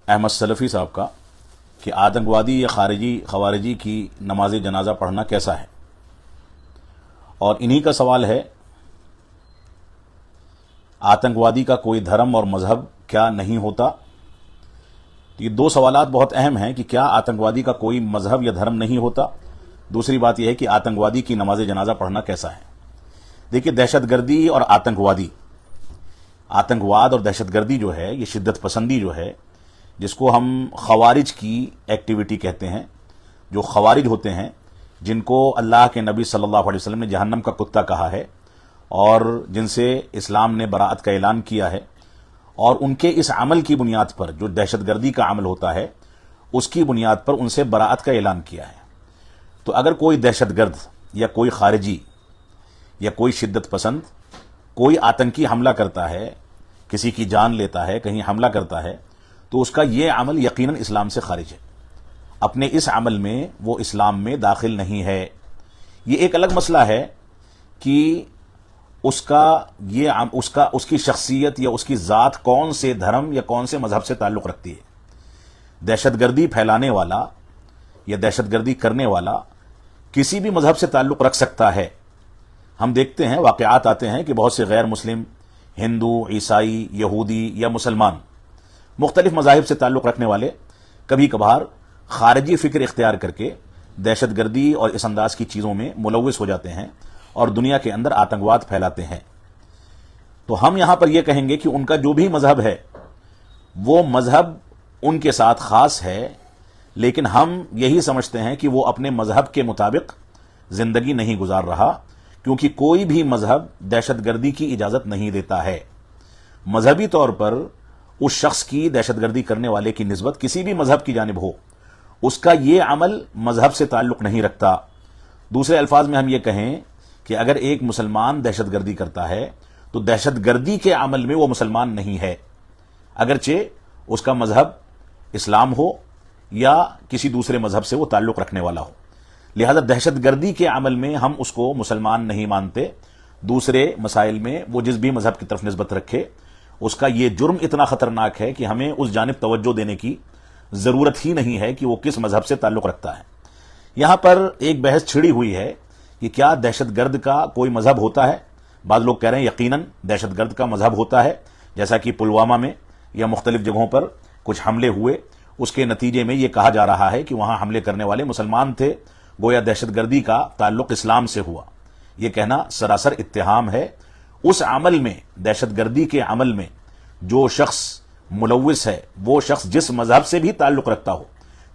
احمد سلفی صاحب کا کہ آتنکوادی یا خوارجی کی نماز جنازہ پڑھنا کیسا ہے، اور انہی کا سوال ہے آتنکوادی کا کوئی دھرم اور مذہب کیا نہیں ہوتا۔ یہ دو سوالات بہت اہم ہیں کہ کیا آتنکوادی کا کوئی مذہب یا دھرم نہیں ہوتا، دوسری بات یہ ہے کہ آتنکوادی کی نماز جنازہ پڑھنا کیسا ہے۔ دیکھیے، دہشت گردی اور آتنکواد اور دہشت گردی جو ہے، یہ شدت پسندی جو ہے، جس کو ہم خوارج کی ایکٹیویٹی کہتے ہیں، جو خوارج ہوتے ہیں جن کو اللہ کے نبی صلی اللہ علیہ وسلم نے جہنم کا کتا کہا ہے اور جن سے اسلام نے براءت کا اعلان کیا ہے، اور ان کے اس عمل کی بنیاد پر جو دہشت گردی کا عمل ہوتا ہے اس کی بنیاد پر ان سے براءت کا اعلان کیا ہے۔ تو اگر کوئی دہشت گرد یا کوئی خارجی یا کوئی شدت پسند کوئی آتنکی حملہ کرتا ہے، کسی کی جان لیتا ہے، کہیں حملہ کرتا ہے، تو اس کا یہ عمل یقیناً اسلام سے خارج ہے۔ اپنے اس عمل میں وہ اسلام میں داخل نہیں ہے۔ یہ ایک الگ مسئلہ ہے کہ اس کی شخصیت یا اس کی ذات کون سے دھرم یا کون سے مذہب سے تعلق رکھتی ہے۔ دہشت گردی پھیلانے والا یا دہشت گردی کرنے والا کسی بھی مذہب سے تعلق رکھ سکتا ہے۔ ہم دیکھتے ہیں، واقعات آتے ہیں کہ بہت سے غیر مسلم، ہندو، عیسائی، یہودی یا مسلمان، مختلف مذاہب سے تعلق رکھنے والے کبھی کبھار خارجی فکر اختیار کر کے دہشت گردی اور اس انداز کی چیزوں میں ملوث ہو جاتے ہیں اور دنیا کے اندر آتنکواد پھیلاتے ہیں۔ تو ہم یہاں پر یہ کہیں گے کہ ان کا جو بھی مذہب ہے وہ مذہب ان کے ساتھ خاص ہے، لیکن ہم یہی سمجھتے ہیں کہ وہ اپنے مذہب کے مطابق زندگی نہیں گزار رہا، کیونکہ کوئی بھی مذہب دہشت گردی کی اجازت نہیں دیتا ہے۔ مذہبی طور پر اس شخص کی، دہشت گردی کرنے والے کی نسبت کسی بھی مذہب کی جانب ہو، اس کا یہ عمل مذہب سے تعلق نہیں رکھتا۔ دوسرے الفاظ میں ہم یہ کہیں کہ اگر ایک مسلمان دہشت گردی کرتا ہے تو دہشت گردی کے عمل میں وہ مسلمان نہیں ہے، اگرچہ اس کا مذہب اسلام ہو یا کسی دوسرے مذہب سے وہ تعلق رکھنے والا ہو۔ لہذا دہشت گردی کے عمل میں ہم اس کو مسلمان نہیں مانتے۔ دوسرے مسائل میں وہ جس بھی مذہب کی طرف نسبت رکھے، اس کا یہ جرم اتنا خطرناک ہے کہ ہمیں اس جانب توجہ دینے کی ضرورت ہی نہیں ہے کہ وہ کس مذہب سے تعلق رکھتا ہے۔ یہاں پر ایک بحث چھڑی ہوئی ہے کہ کیا دہشت گرد کا کوئی مذہب ہوتا ہے۔ بعض لوگ کہہ رہے ہیں یقیناً دہشت گرد کا مذہب ہوتا ہے، جیسا کہ پلوامہ میں یا مختلف جگہوں پر کچھ حملے ہوئے، اس کے نتیجے میں یہ کہا جا رہا ہے کہ وہاں حملے کرنے والے مسلمان تھے، گویا دہشت گردی کا تعلق اسلام سے ہوا۔ یہ کہنا سراسر اتہام ہے۔ اس عمل میں، دہشت گردی کے عمل میں جو شخص ملوث ہے، وہ شخص جس مذہب سے بھی تعلق رکھتا ہو،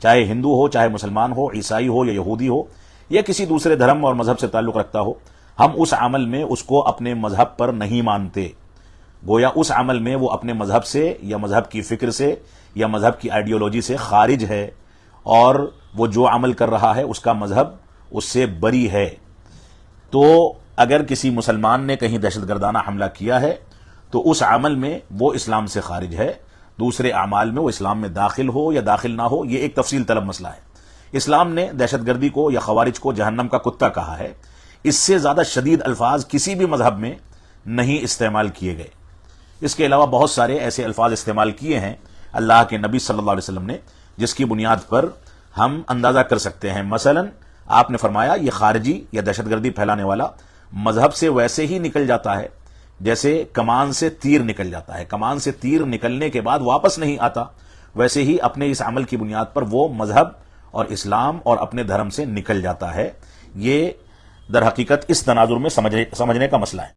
چاہے ہندو ہو، چاہے مسلمان ہو، عیسائی ہو یا یہودی ہو، یا کسی دوسرے دھرم اور مذہب سے تعلق رکھتا ہو، ہم اس عمل میں اس کو اپنے مذہب پر نہیں مانتے۔ گویا اس عمل میں وہ اپنے مذہب سے یا مذہب کی فکر سے یا مذہب کی آئیڈیالوجی سے خارج ہے، اور وہ جو عمل کر رہا ہے اس کا مذہب اس سے بری ہے۔ تو اگر کسی مسلمان نے کہیں دہشت گردانہ حملہ کیا ہے تو اس عمل میں وہ اسلام سے خارج ہے، دوسرے اعمال میں وہ اسلام میں داخل ہو یا داخل نہ ہو، یہ ایک تفصیل طلب مسئلہ ہے۔ اسلام نے دہشت گردی کو یا خوارج کو جہنم کا کتا کہا ہے۔ اس سے زیادہ شدید الفاظ کسی بھی مذہب میں نہیں استعمال کیے گئے۔ اس کے علاوہ بہت سارے ایسے الفاظ استعمال کیے ہیں اللہ کے نبی صلی اللہ علیہ وسلم نے، جس کی بنیاد پر ہم اندازہ کر سکتے ہیں۔ مثلا آپ نے فرمایا یہ خارجی یا دہشت گردی پھیلانے والا مذہب سے ویسے ہی نکل جاتا ہے جیسے کمان سے تیر نکل جاتا ہے، کمان سے تیر نکلنے کے بعد واپس نہیں آتا، ویسے ہی اپنے اس عمل کی بنیاد پر وہ مذہب اور اسلام اور اپنے دھرم سے نکل جاتا ہے۔ یہ در حقیقت اس تناظر میں سمجھنے کا مسئلہ ہے۔